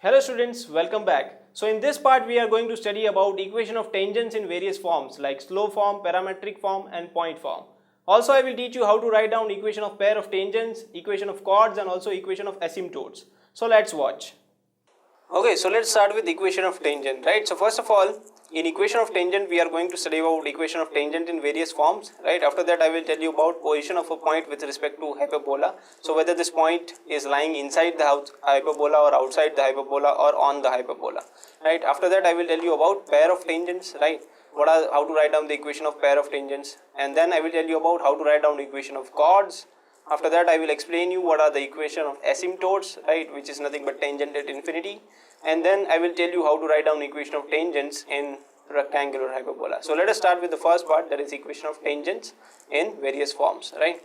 Hello students, welcome back. So in this part we are going to study about equation of tangents in various forms like slope form, parametric form and point form. Also I will teach you how to write down equation of pair of tangents, equation of chords and also equation of asymptotes. So let's watch. Okay, so let's start with equation of tangent, right? So first of all, in equation of tangent we are going to study about equation of tangent in various forms, right? After that I will tell you about position of a point with respect to hyperbola. So whether this point is lying inside the hyperbola or outside the hyperbola or on the hyperbola, right? After that I will tell you about pair of tangents, right? How to write down the equation of pair of tangents, and then I will tell you about how to write down the equation of chords. After that I will explain you what are the equation of asymptotes, right, which is nothing but tangent at infinity, and then I will tell you how to write down equation of tangents in rectangular hyperbola. So let us start with the first part, that is equation of tangents in various forms, right?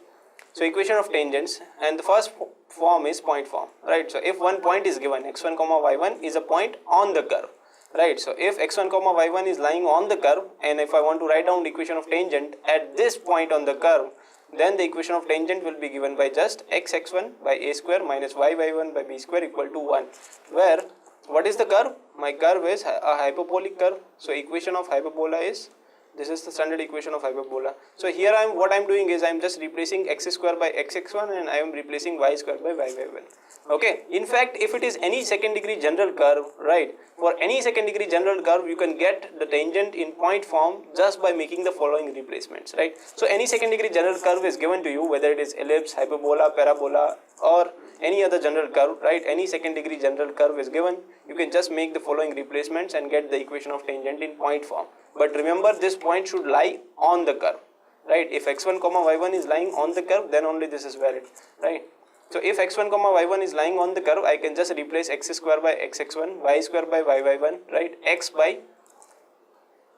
So equation of tangents, and the first form is point form, right? So if one point is given, x1 comma y1 is a point on the curve, right? So if x1 comma y1 is lying on the curve, and if I want to write down the equation of tangent at this point on the curve, then the equation of tangent will be given by just x1 by a square minus y1 by b square equal to 1, where what is the curve? My curve is a hyperbolic curve. So equation of hyperbola is, this is the standard equation of hyperbola. So here what I am doing is I am just replacing x square by xx1 and I am replacing y square by y1. Okay, in fact if it is any second degree general curve, right, for any second degree general curve you can get the tangent in point form just by making the following replacements, right? So any second degree general curve is given to you, whether it is ellipse, hyperbola, parabola or any other general curve, right? Any second degree general curve is given, you can just make the following replacements and get the equation of tangent in point form. But remember, this point should lie on the curve, right? If x1 comma y1 is lying on the curve, then only this is valid, right? So if x1 comma y1 is lying on the curve, I can just replace x square by xx1, y square by y1, right? X by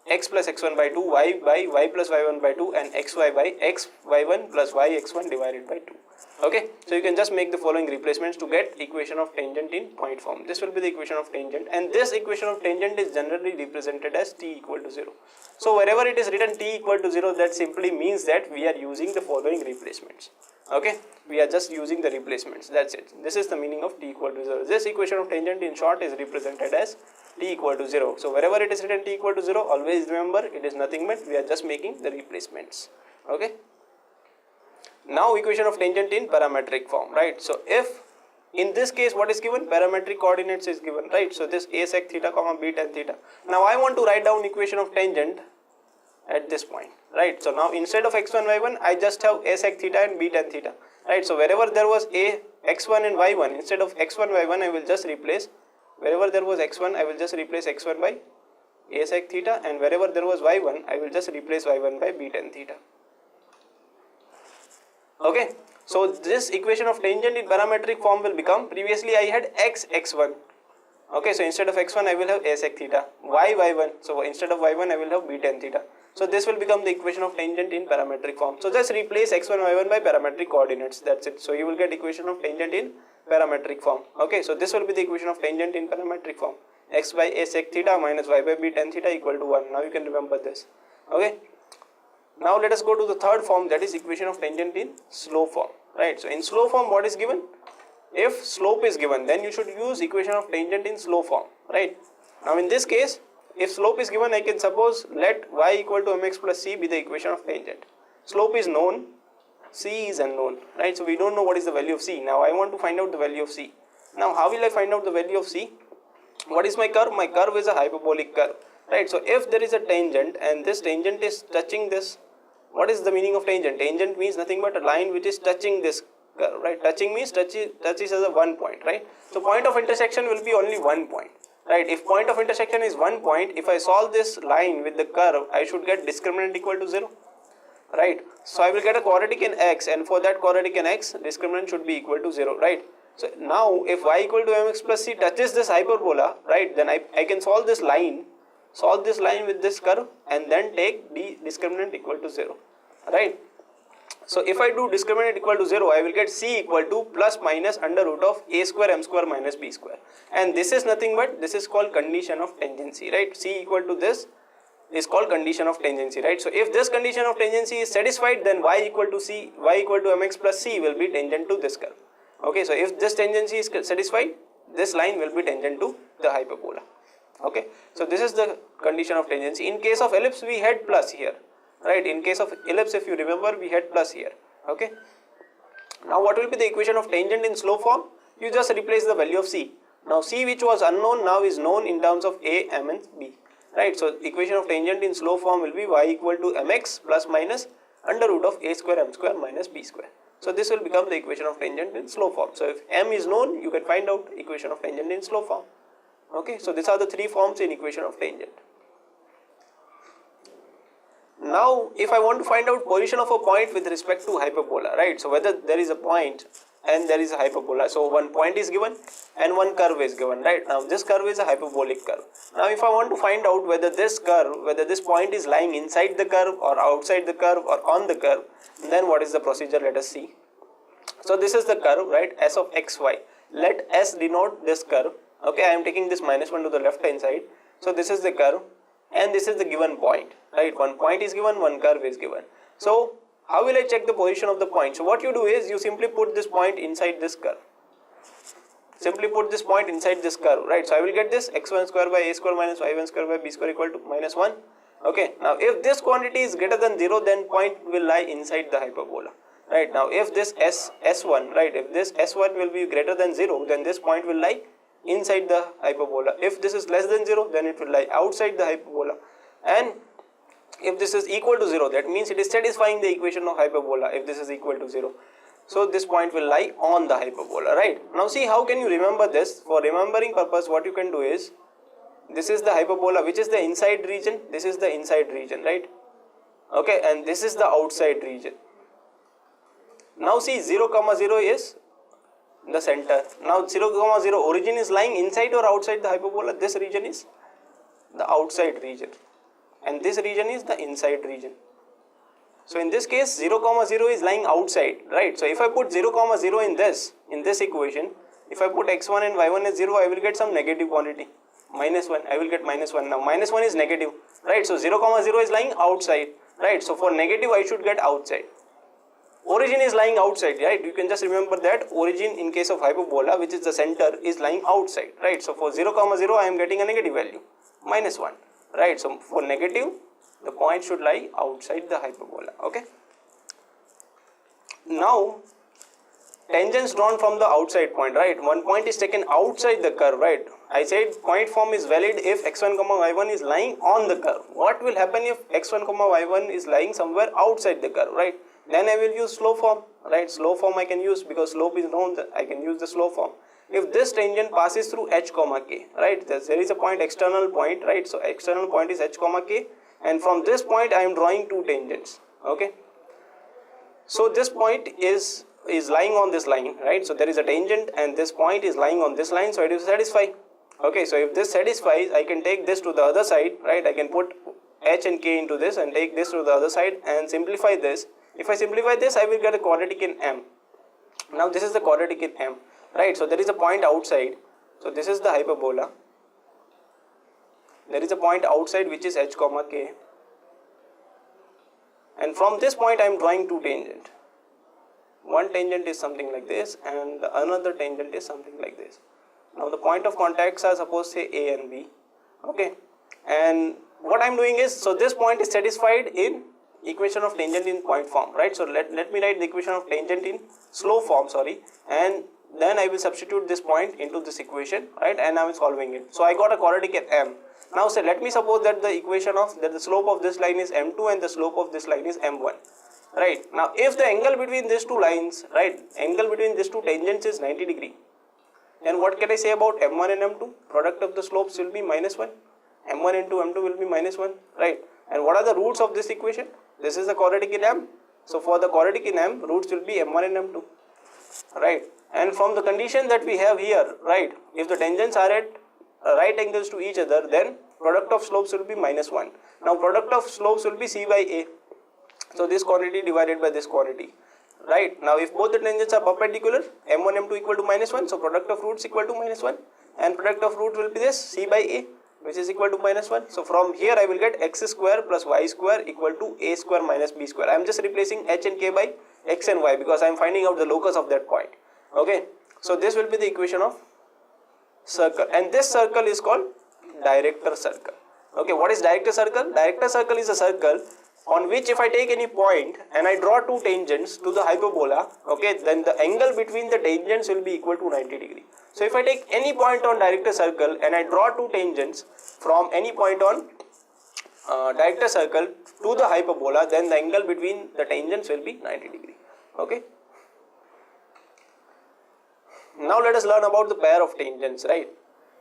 x plus x1 by 2, y by y plus y1 by 2 and xy by x y1 plus y x1 divided by 2. Okay, so you can just make the following replacements to get equation of tangent in point form. This will be the equation of tangent, and this equation of tangent is generally represented as t equal to 0. So wherever it is written t equal to 0, that simply means that we are using the following replacements. Okay, we are just using the replacements, that's it. This is the meaning of t equal to 0. This equation of tangent in short is represented as t equal to 0. So wherever it is written t equal to 0, always remember it is nothing but we are just making the replacements. Okay. Now equation of tangent in parametric form, right? So if in this case what is given, parametric coordinates is given, right? So this a sec theta comma b tan theta. Now I want to write down equation of tangent at this point, right? So now instead of x1 y1 I just have a sec theta and b tan theta, right? So wherever there was a x1 and y1, instead of x1 y1 I will just replace, wherever there was x1 I will just replace x1 by a sec theta, and wherever there was y1 I will just replace y1 by b tan theta. Okay, so this equation of tangent in parametric form will become, previously I had x1. Okay, so instead of x1 I will have a sec theta, y1, so instead of y1 I will have b tan theta. So this will become the equation of tangent in parametric form. So just replace x1 y1 by parametric coordinates, that's it. So you will get equation of tangent in parametric form. Okay, so this will be the equation of tangent in parametric form, x by a sec theta minus y by b tan theta equal to 1. Now you can remember this. Okay. Now let us go to the third form, that is equation of tangent in slope form, right? So in slope form what is given? If slope is given, then you should use equation of tangent in slope form, right? Now in this case, if slope is given, I can suppose let y equal to mx plus c be the equation of tangent. Slope is known, c is unknown, right? So we don't know what is the value of c. Now I want to find out the value of c. Now how will I find out the value of c? What is my curve? My curve is a hyperbolic curve, right? So if there is a tangent and this tangent is touching this, what is the meaning of tangent? Tangent means nothing but a line which is touching this curve, right? Touching means touches as a one point, right? So point of intersection will be only one point, right? If point of intersection is one point, if I solve this line with the curve, I should get discriminant equal to 0, right? So I will get a quadratic in x, and for that quadratic in x, discriminant should be equal to 0, right? So now if y equal to mx plus c touches this hyperbola, right, then I can solve this line with this curve and then take discriminant equal to 0, right? So if I do discriminant equal to 0, I will get c equal to plus minus under root of a square m square minus b square, and this is nothing but, this is called condition of tangency, right? C equal to this is called condition of tangency, right? So if this condition of tangency is satisfied, then y equal to mx plus c will be tangent to this curve. Okay, so if this tangency is satisfied, this line will be tangent to the hyperbola. Okay, so this is the condition of tangency. In case of ellipse, we had plus here, right? In case of ellipse, if you remember, we had plus here. Okay, now what will be the equation of tangent in slope form? You just replace the value of c. Now c, which was unknown, now is known in terms of a, m and b, right? So equation of tangent in slope form will be y equal to mx plus minus under root of a square m square minus b square. So this will become the equation of tangent in slope form. So if m is known, you can find out equation of tangent in slope form. Okay, so these are the three forms in equation of tangent. Now, if I want to find out position of a point with respect to hyperbola, right? So whether there is a point and there is a hyperbola. So one point is given and one curve is given, right? Now this curve is a hyperbolic curve. Now if I want to find out whether this curve, whether this point is lying inside the curve or outside the curve or on the curve, then what is the procedure? Let us see. So this is the curve, right? S of xy. Let S denote this curve. Okay, I am taking this minus 1 to the left hand side. So this is the curve and this is the given point, right? One point is given, one curve is given. So how will I check the position of the point? So what you do is you simply put this point inside this curve. Simply put this point inside this curve, right? So I will get this x1 square by a square minus y1 square by b square equal to minus 1. Okay, now if this quantity is greater than 0, then point will lie inside the hyperbola. Right, now if this S1, right, if this S1 will be greater than 0, then this point will lie inside the hyperbola. If this is less than 0, then it will lie outside the hyperbola. And if this is equal to 0, that means it is satisfying the equation of hyperbola if this is equal to 0. So this point will lie on the hyperbola, right? Now see, how can you remember this? For remembering purpose, what you can do is, this is the hyperbola, which is the inside region, this is the inside region, right? Okay, and this is the outside region. Now see, 0, 0 is the center. Now 0, 0 origin is lying inside or outside the hyperbola. This region is the outside region and this region is the inside region. So in this case 0, 0 is lying outside, right? So if I put 0, 0 in this equation, if I put x1 and y1 as 0, I will get some negative quantity, minus 1. I will get minus 1. Now minus 1 is negative, right? So 0, 0 is lying outside, right? So for negative I should get outside. Origin is lying outside, right? You can just remember that origin in case of hyperbola, which is the center, is lying outside, right? So for 0, 0, I am getting a negative value, minus 1, right? So for negative, the point should lie outside the hyperbola, okay? Now, tangents drawn from the outside point, right? One point is taken outside the curve, right? I said point form is valid if x1, y1 is lying on the curve. What will happen if x1, y1 is lying somewhere outside the curve, right? Then I will use slope form, right? Slope form I can use because slope is known, I can use the slope form. If this tangent passes through h, k, right? There is a point, external point, right? So external point is h, k, and from this point I am drawing two tangents, okay? So this point is lying on this line, right? So there is a tangent and this point is lying on this line, so it will satisfy. Okay, so if this satisfies, I can take this to the other side, right? I can put h and k into this and take this to the other side and simplify this. If I simplify this, I will get a quadratic in M. Now this is the quadratic in M, right? So there is a point outside. So this is the hyperbola. There is a point outside which is h, k. And from this point I am drawing two tangents. One tangent is something like this and the another tangent is something like this. Now the point of contacts are suppose say A and B. Okay. And what I am doing is, so this point is satisfied in equation of tangent in point form, right? So let me write the equation of tangent in slope form, sorry, and then I will substitute this point into this equation, right? And I am solving it. So I got a quadratic at M. Now say let me suppose that the equation of that the slope of this line is M2 and the slope of this line is M1, right? Now if the angle between these two lines, right, angle between these two tangents is 90 degree, then what can I say about M1 and M2? Product of the slopes will be minus 1. M1 into M2 will be minus 1, right? And what are the roots of this equation? This is the quadratic in M. So for the quadratic in M, roots will be M1 and M2, right? And from the condition that we have here, right, if the tangents are at right angles to each other, then product of slopes will be minus 1. Now product of slopes will be C by A. So this quantity divided by this quantity, right? Now if both the tangents are perpendicular, M1, M2 equal to minus 1, so product of roots equal to minus 1 and product of root will be this C by A, which is equal to minus 1. So from here I will get x square plus y square equal to a square minus b square. I am just replacing h and k by x and y because I am finding out the locus of that point. Okay, so this will be the equation of circle, and this circle is called director circle. Okay, what is director circle? Director circle is a circle on which if I take any point and I draw two tangents to the hyperbola, okay, then the angle between the tangents will be equal to 90 degree. So if I take any point on director circle and I draw two tangents from any point on director circle to the hyperbola, then the angle between the tangents will be 90 degree. Okay. Now let us learn about the pair of tangents, right?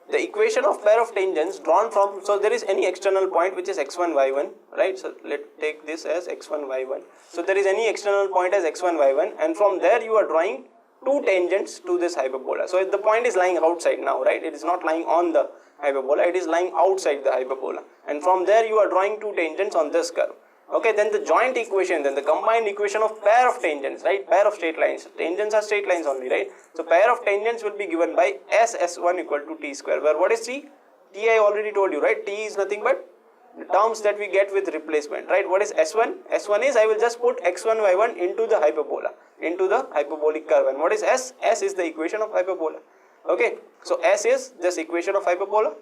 The equation of pair of tangents drawn from, so there is any external point which is x1, y1, right? So let's take this as x1, y1. So there is any external point as x1, y1, and from there you are drawing two tangents to this hyperbola. So the point is lying outside now, right? It is not lying on the hyperbola, it is lying outside the hyperbola. And from there you are drawing two tangents on this curve. Okay, then the joint equation, then the combined equation of pair of tangents, right? Pair of straight lines. Tangents are straight lines only, right? So pair of tangents will be given by S1 equal to t square, where what is t? T I already told you, right? T is nothing but the terms that we get with replacement, right? What is S1? S1 is I will just put x1, y1 into the hyperbola, into the hyperbolic curve. And what is S? S is the equation of hyperbola. Okay, so S is this equation of hyperbola.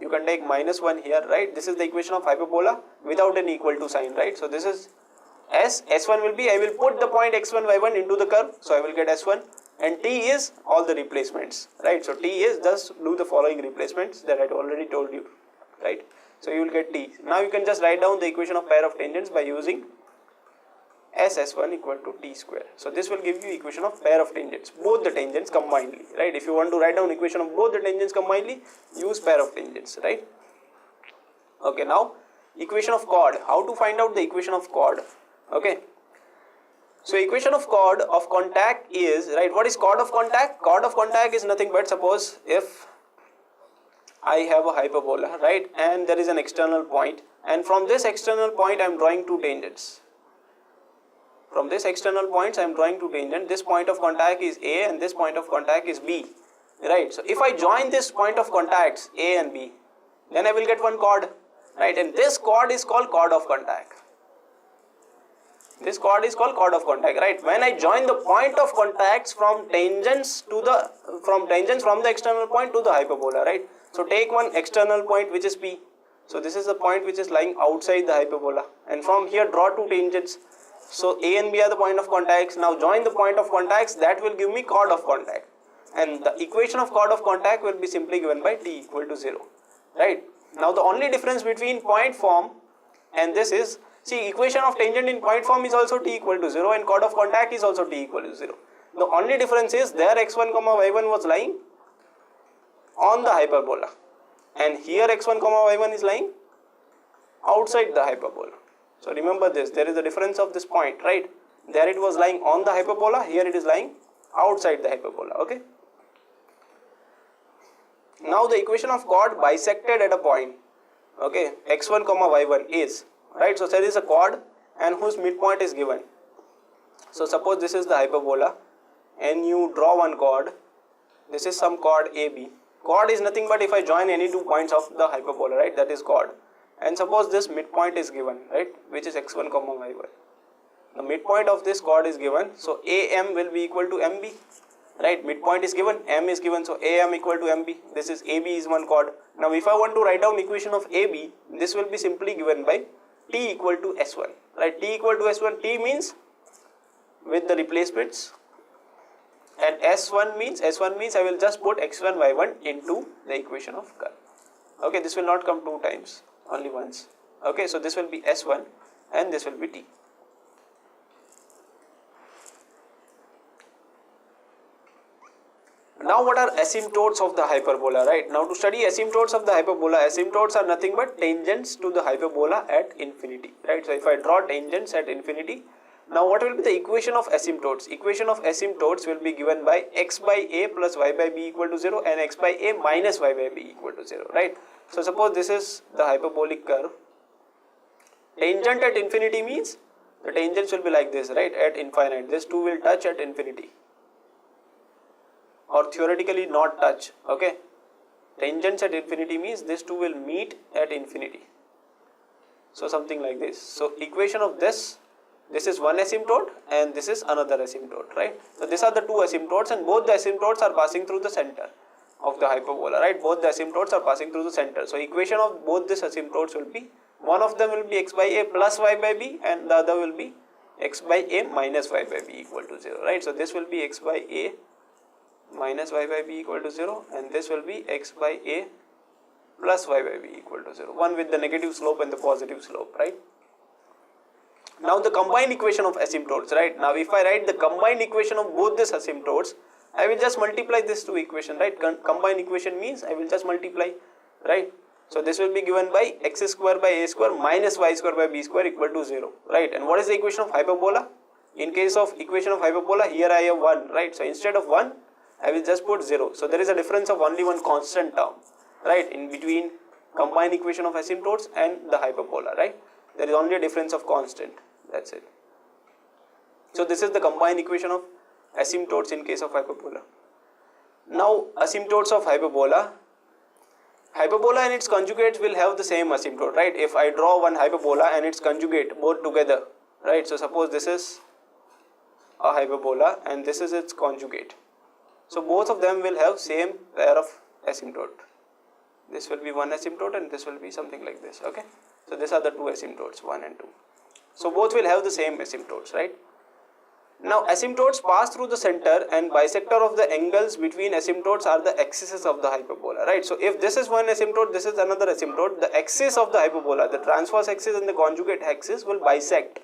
You can take -1 here, right? This is the equation of hyperbola without an equal to sign, right? So this is S. S1 will be, I will put the point x1, y1 into the curve, so I will get S1. And T is all the replacements, right? So T is just do the following replacements that I already told you, right? So you will get T. Now you can just write down the equation of pair of tangents by using S1 equal to t square. So this will give you equation of pair of tangents, both the tangents combinedly, right? If you want to write down equation of both the tangents combinedly, use pair of tangents, right? Okay, now equation of chord. How to find out the equation of chord? Okay. So equation of chord of contact is, right, what is chord of contact? Chord of contact is nothing but, suppose if I have a hyperbola, right, and there is an external point, and from this external point I am drawing two tangents. From this external points I am drawing two tangents. This point of contact is A and this point of contact is B, right? So if I join this point of contacts A and B, then I will get one chord, right? And this chord is called chord of contact. This chord is called chord of contact, right? When I join the point of contacts from tangents to the from the external point to the hyperbola, right? So take one external point which is P. So this is the point which is lying outside the hyperbola, and from here draw two tangents. So A and B are the point of contacts. Now join the point of contacts, that will give me chord of contact. And the equation of chord of contact will be simply given by t equal to 0. Right? Now the only difference between point form and this is, see, equation of tangent in point form is also t equal to 0 and chord of contact is also t equal to 0. The only difference is there x1, y1 was lying on the hyperbola. And here x1, y1 is lying outside the hyperbola. So remember this, there is a difference of this point, right? There it was lying on the hyperbola, here it is lying outside the hyperbola, okay? Now the equation of chord bisected at a point, okay, x1, y1 is, right? So there is a chord and whose midpoint is given. So suppose this is the hyperbola and you draw one chord, this is some chord AB. Chord is nothing but if I join any 2 points of the hyperbola, right? That is chord. And suppose this midpoint is given, right, which is x1, y1. The midpoint of this chord is given, so AM will be equal to MB, right? Midpoint is given, M is given, so AM equal to MB. This is AB is one chord. Now if I want to write down equation of AB, this will be simply given by T equal to S1, right? T equal to S1, T means with the replacements, and S1 means I will just put x1, y1 into the equation of curve. Okay, this will not come 2 times. Only once. Okay, so this will be S1 and this will be T. Now what are asymptotes of the hyperbola, right? Now to study asymptotes of the hyperbola, asymptotes are nothing but tangents to the hyperbola at infinity, right? So if I draw tangents at infinity, now what will be the equation of asymptotes? Equation of asymptotes will be given by x by a plus y by b equal to 0 and x by a minus y by b equal to 0, right? So suppose this is the hyperbolic curve. Tangent at infinity means the tangents will be like this, right? At infinite. This two will touch at infinity. Or theoretically not touch, okay? Tangents at infinity means this two will meet at infinity. So something like this. So equation of this is one asymptote and this is another asymptote, right? So these are the two asymptotes and both the asymptotes are passing through the center. of the hyperbola, right? Both the asymptotes are passing through the center. So equation of both these asymptotes will be, one of them will be x by a plus y by b, and the other will be x by a minus y by b equal to 0, right? So this will be x by a minus y by b equal to 0, and this will be x by a plus y by b equal to 0, one with the negative slope and the positive slope, right? Now the combined equation of asymptotes, right? Now if I write the combined equation of both these asymptotes, I will just multiply this two equation, right? Combined equation means I will just multiply, right? So this will be given by x square by a square minus y square by b square equal to 0, right? And what is the equation of hyperbola? In case of equation of hyperbola, here I have 1, right? So instead of 1, I will just put 0. So there is a difference of only one constant term, right? In between combined equation of asymptotes and the hyperbola, right? There is only a difference of constant, that's it. So this is the combined equation of asymptotes in case of hyperbola. Now asymptotes of hyperbola. Hyperbola and its conjugates will have the same asymptote, right? If I draw one hyperbola and its conjugate both together, right? So suppose this is a hyperbola and this is its conjugate. So both of them will have same pair of asymptote. This will be one asymptote and this will be something like this, okay? So these are the two asymptotes, 1 and 2. So both will have the same asymptotes, right? Now asymptotes pass through the center, and bisector of the angles between asymptotes are the axes of the hyperbola, right? So if this is one asymptote, this is another asymptote, the axis of the hyperbola, the transverse axis and the conjugate axis will bisect,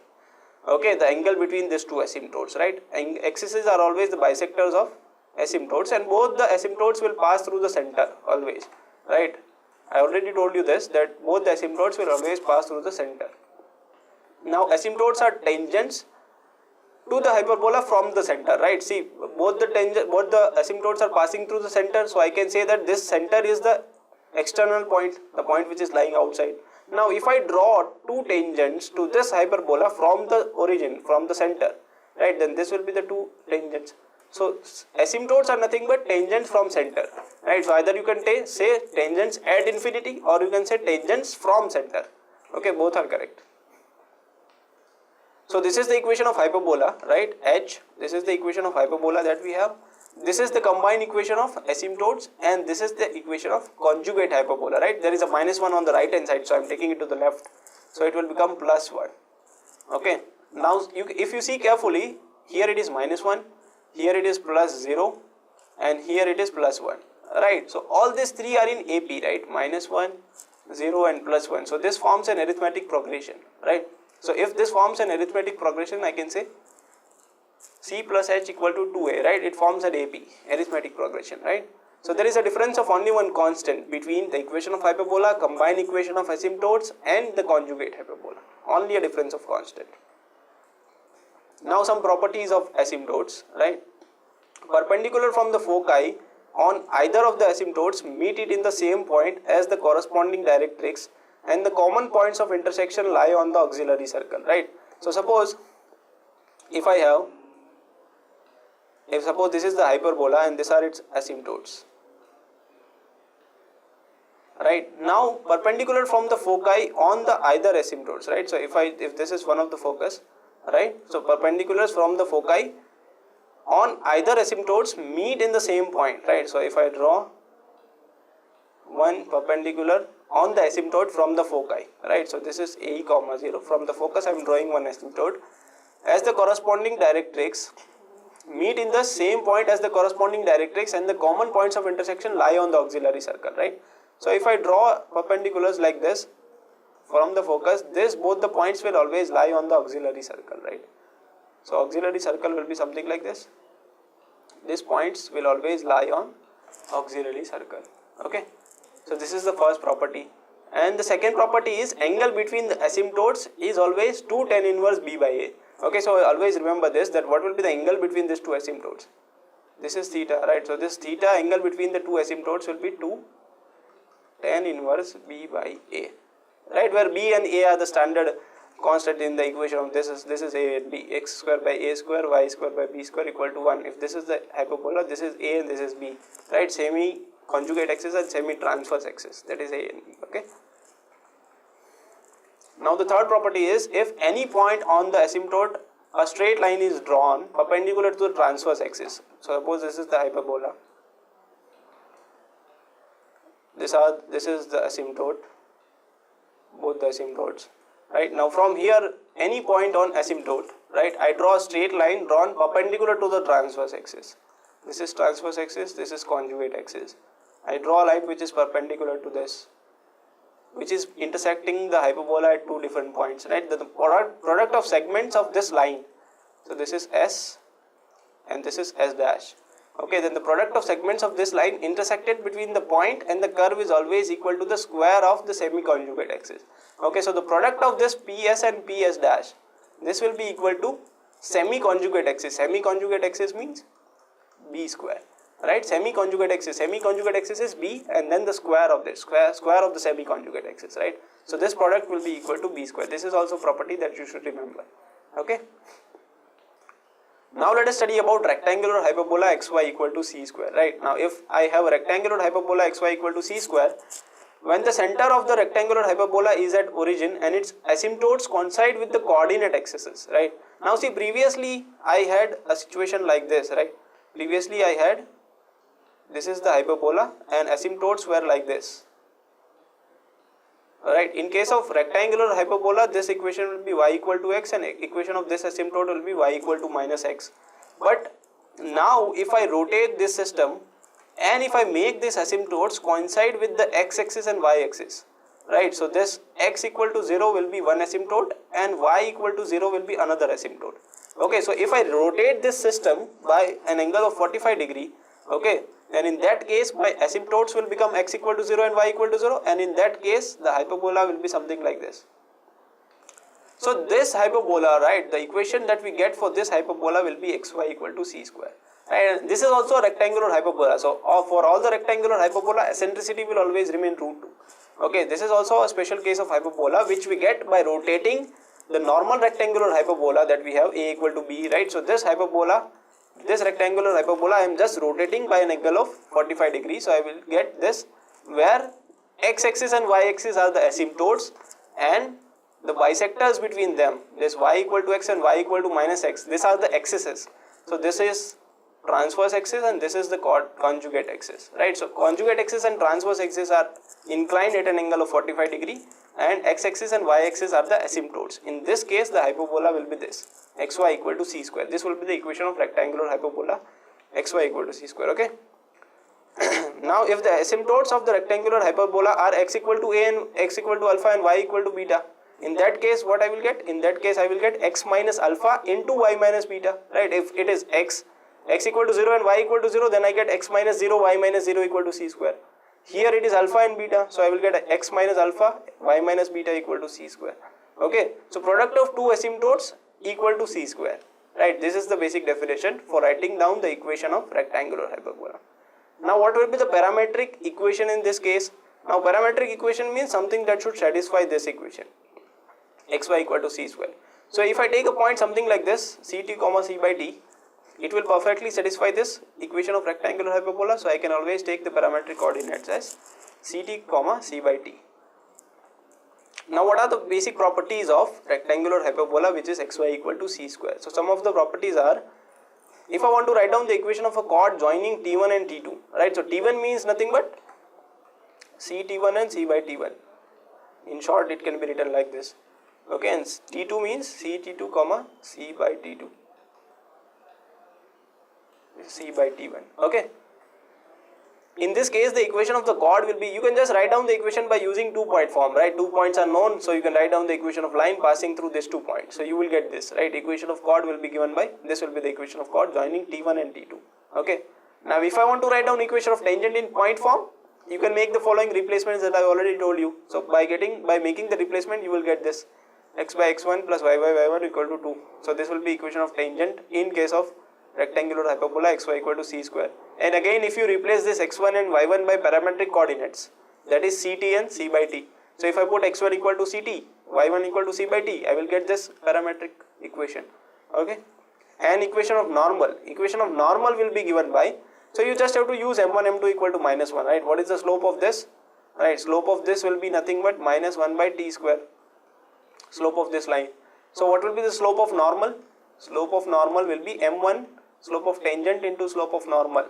okay, the angle between these two asymptotes, right? And axes are always the bisectors of asymptotes, and both the asymptotes will pass through the center always, right? I already told you this, that both the asymptotes will always pass through the center. Now asymptotes are tangents to the hyperbola from the center, right? See, both the asymptotes are passing through the center, so I can say that this center is the external point, the point which is lying outside. Now if I draw two tangents to this hyperbola from the origin, from the center, right, then this will be the two tangents. So asymptotes are nothing but tangents from center, right? So either you can say tangents at infinity, or you can say tangents from center, okay, both are correct. So this is the equation of hyperbola, right? H, this is the equation of hyperbola that we have. This is the combined equation of asymptotes, and this is the equation of conjugate hyperbola, right? There is a minus 1 on the right hand side, so I am taking it to the left. So it will become plus 1, okay? Now if you see carefully, here it is minus 1, here it is plus 0, and here it is plus 1, right? So all these three are in AP, right? Minus 1, 0 and plus 1. So this forms an arithmetic progression, right? So if this forms an arithmetic progression, I can say C plus H equal to 2A, right? It forms an AP, arithmetic progression, right? So there is a difference of only one constant between the equation of hyperbola, combined equation of asymptotes, and the conjugate hyperbola. Only a difference of constant. Now some properties of asymptotes, right? Perpendicular from the foci on either of the asymptotes meet it in the same point as the corresponding directrix, and the common points of intersection lie on the auxiliary circle, right? So suppose if suppose this is the hyperbola and these are its asymptotes, right? Now perpendicular from the foci on the either asymptotes, right? So if this is one of the focus, right? So perpendiculars from the foci on either asymptotes meet in the same point, right? So if I draw one perpendicular on the asymptote from the foci, right? So this is A comma 0. From the focus I am drawing one asymptote. As the corresponding directrix meet in the same point as the corresponding directrix, and the common points of intersection lie on the auxiliary circle, right? So if I draw perpendiculars like this from the focus, both the points will always lie on the auxiliary circle, right? So auxiliary circle will be something like this. These points will always lie on auxiliary circle, okay? So this is the first property. And the second property is angle between the asymptotes is always 2 tan inverse b by a. Okay, so always remember this, that what will be the angle between these two asymptotes? This is theta, right? So this theta angle between the two asymptotes will be 2 tan inverse b by a, right? Where b and a are the standard constant in the equation of this is a and b. X square by a square, y square by b square equal to 1. If this is the hyperbola, this is a and this is b, right? Semi conjugate axis and semi transverse axis, that is a and b, okay? Now the third property is, if any point on the asymptote a straight line is drawn perpendicular to the transverse axis. So suppose this is the hyperbola, This is the asymptote, both the asymptotes, right? Now from here, any point on asymptote, right, I draw a straight line drawn perpendicular to the transverse axis. This is transverse axis, this is conjugate axis. I draw a line which is perpendicular to this, which is intersecting the hyperbola at two different points, right? The product of segments of this line, so this is S and this is S dash. Okay, then the product of segments of this line intersected between the point and the curve is always equal to the square of the semi-conjugate axis. Okay, so the product of this PS and PS dash, this will be equal to semi-conjugate axis. Semi-conjugate axis means B square, right? Semi-conjugate axis is B, and then the square of this, square of the semi-conjugate axis, right? So this product will be equal to B square. This is also property that you should remember. Okay. Now let us study about rectangular hyperbola xy equal to c square, right? Now if I have a rectangular hyperbola xy equal to c square, when the center of the rectangular hyperbola is at origin and its asymptotes coincide with the coordinate axes, right? Now see, previously I had a situation like this, right? Previously I had, this is the hyperbola and asymptotes were like this. Alright, in case of rectangular hyperbola, this equation will be y equal to x and equation of this asymptote will be y equal to minus x. But now if I rotate this system and if I make these asymptotes coincide with the x-axis and y-axis, right? So this x equal to 0 will be one asymptote and y equal to 0 will be another asymptote. Okay, so if I rotate this system by an angle of 45 degree, okay, then in that case my asymptotes will become x equal to 0 and y equal to 0, and in that case the hyperbola will be something like this. So this hyperbola, right, the equation that we get for this hyperbola will be xy equal to c square. And this is also a rectangular hyperbola. So for all the rectangular hyperbola, eccentricity will always remain root 2. Okay, this is also a special case of hyperbola which we get by rotating the normal rectangular hyperbola that we have a equal to b, right? So this hyperbola, this rectangular hyperbola, I am just rotating by an angle of 45 degrees. So I will get this where x-axis and y-axis are the asymptotes and the bisectors between them, this y equal to x and y equal to minus x, these are the axes. So this is transverse axis and this is the conjugate axis, right? So conjugate axis and transverse axis are inclined at an angle of 45 degree and x-axis and y-axis are the asymptotes. In this case the hyperbola will be this, xy equal to c square. This will be the equation of rectangular hyperbola, xy equal to c square. Okay. Now if the asymptotes of the rectangular hyperbola are x equal to a and x equal to alpha and y equal to beta, in that case what I will get? In that case I will get x minus alpha into y minus beta, right? If it is x equal to 0 and y equal to 0, then I get x minus 0, y minus 0 equal to c square. Here it is alpha and beta, so I will get x minus alpha, y minus beta equal to c square. Okay, so product of two asymptotes equal to c square, right? This is the basic definition for writing down the equation of rectangular hyperbola. Now what will be the parametric equation in this case? Now parametric equation means something that should satisfy this equation, xy equal to c square. So if I take a point something like this, ct comma c by t, it will perfectly satisfy this equation of rectangular hyperbola. So I can always take the parametric coordinates as ct comma c by t. Now what are the basic properties of rectangular hyperbola which is xy equal to c square? So some of the properties are, if I want to write down the equation of a chord joining t1 and t2, right? So t1 means nothing but c t1 and c by t1. In short it can be written like this. Okay, and t2 means c t2 comma c by t2. C by t1. Okay. In this case the equation of the chord will be, you can just write down the equation by using 2-point form, right? 2 points are known, so you can write down the equation of line passing through these 2 points. So you will get this, right? Equation of chord will be given by, this will be the equation of chord joining t1 and t2. Okay. Now if I want to write down equation of tangent in point form, you can make the following replacements that I already told you. So by making the replacement, you will get this, x by x1 plus y by y1 equal to 2. So this will be equation of tangent in case of rectangular hyperbola xy equal to c square. And again if you replace this x1 and y1 by parametric coordinates, that is ct and c by t. So if I put x1 equal to ct, y1 equal to c by t, I will get this parametric equation. Okay. And equation of normal will be given by, so you just have to use m1 m2 equal to minus 1, right? What is the slope of this? Right, slope of this will be nothing but minus 1 by t square, slope of this line. So what will be the slope of normal? Slope of normal will be m1 slope of tangent into slope of normal,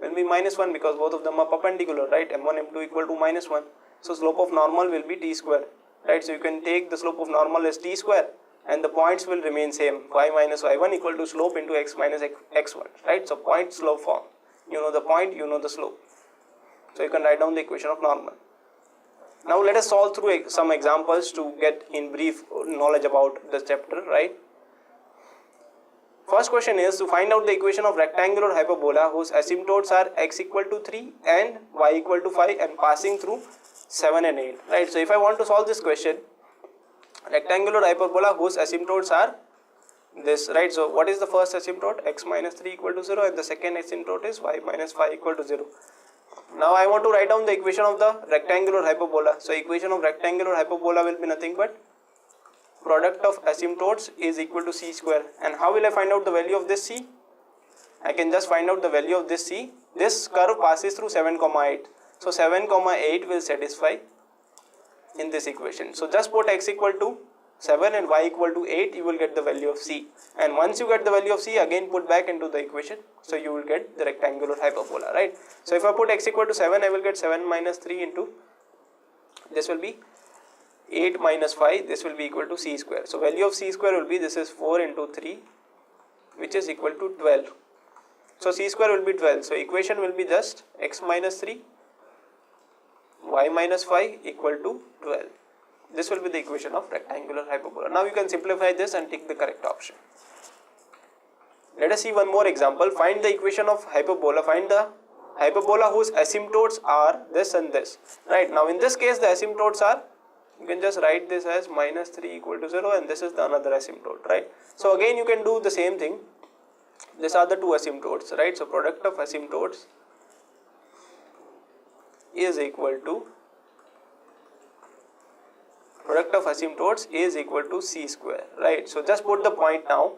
will be minus 1 because both of them are perpendicular, right? m1 m2 equal to minus 1. So slope of normal will be t square, right? So you can take the slope of normal as t square and the points will remain same, y minus y1 equal to slope into x minus x1, right? So point slope form, you know the point, you know the slope. So you can write down the equation of normal. Now let us solve through some examples to get in brief knowledge about this chapter, right? First question is to find out the equation of rectangular hyperbola whose asymptotes are x equal to 3 and y equal to 5 and passing through 7 and 8, right? So if I want to solve this question, rectangular hyperbola whose asymptotes are this, right? So what is the first asymptote? X minus 3 equal to 0 and the second asymptote is y minus 5 equal to 0. Now I want to write down the equation of the rectangular hyperbola. So equation of rectangular hyperbola will be nothing but product of asymptotes is equal to c square. And how will I find out the value of this c? I can just find out the value of this c. This curve passes through 7, 8. So 7, 8 will satisfy in this equation. So just put x equal to 7 and y equal to 8, you will get the value of c. And once you get the value of c, again put back into the equation. So you will get the rectangular hyperbola, right? So if I put x equal to 7, I will get 7 minus 3 into, this will be 8 minus 5, this will be equal to c square. So value of c square will be, this is 4 into 3, which is equal to 12. So c square will be 12. So equation will be just x minus 3, y minus 5 equal to 12. This will be the equation of rectangular hyperbola. Now you can simplify this and take the correct option. Let us see one more example. Find the equation of hyperbola. Find the hyperbola whose asymptotes are this and this. Right, now in this case the asymptotes are, you can just write this as minus 3 equal to 0 and this is the another asymptote, right? So again you can do the same thing. These are the two asymptotes, right? So product of asymptotes is equal to c square, right? So just put the point now.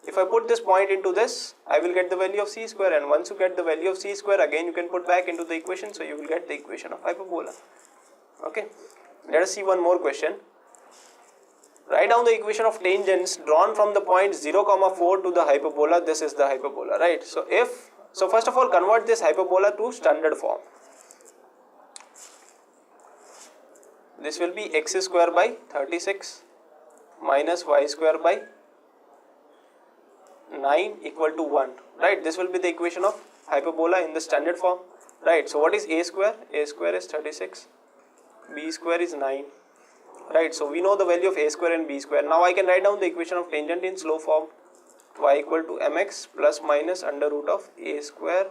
If I put this point into this, I will get the value of c square, and once you get the value of c square, again you can put back into the equation, so you will get the equation of hyperbola. Okay, let us see one more question. Write down the equation of tangents drawn from the point 0, 4 to the hyperbola. This is the hyperbola, right? So first of all, convert this hyperbola to standard form. This will be x square by 36 minus y square by 9 equal to 1, right? This will be the equation of hyperbola in the standard form, right? So what is a square? A square is 36, b square is 9, right? So we know the value of a square and b square. Now I can write down the equation of tangent in slope form. Y equal to mx plus minus under root of a square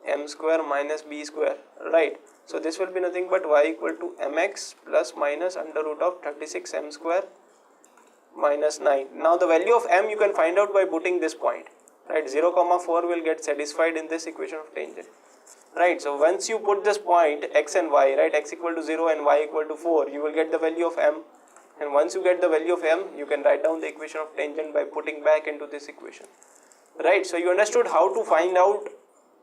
m square minus b square, right? So this will be nothing but y equal to mx plus minus under root of 36 m square minus 9. Now the value of m you can find out by putting this point, right? 0, 4 will get satisfied in this equation of tangent, right? So once you put this point x and y, right, x equal to 0 and y equal to 4, you will get the value of m, and once you get the value of m, you can write down the equation of tangent by putting back into this equation, right? So you understood how to find out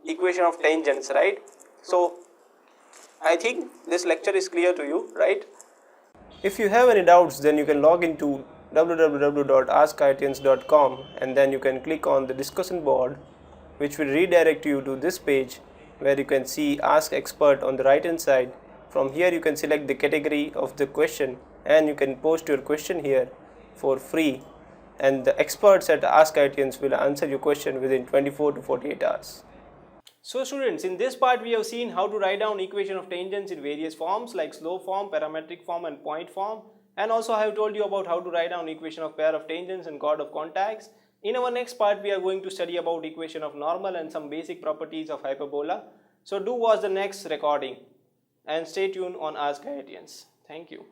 equation of tangents, right? So I think this lecture is clear to you, right? If you have any doubts, then you can log into www.askIITians.com and then you can click on the discussion board, which will redirect you to this page where you can see Ask Expert on the right hand side. From here you can select the category of the question and you can post your question here for free, and the experts at Ask IITians will answer your question within 24 to 48 hours. So students, in this part we have seen how to write down equation of tangents in various forms like slope form, parametric form and point form, and also I have told you about how to write down equation of pair of tangents and chord of contacts. In our next part we are going to study about equation of normal and some basic properties of hyperbola. So do watch the next recording and stay tuned on Ask IITians. Thank you.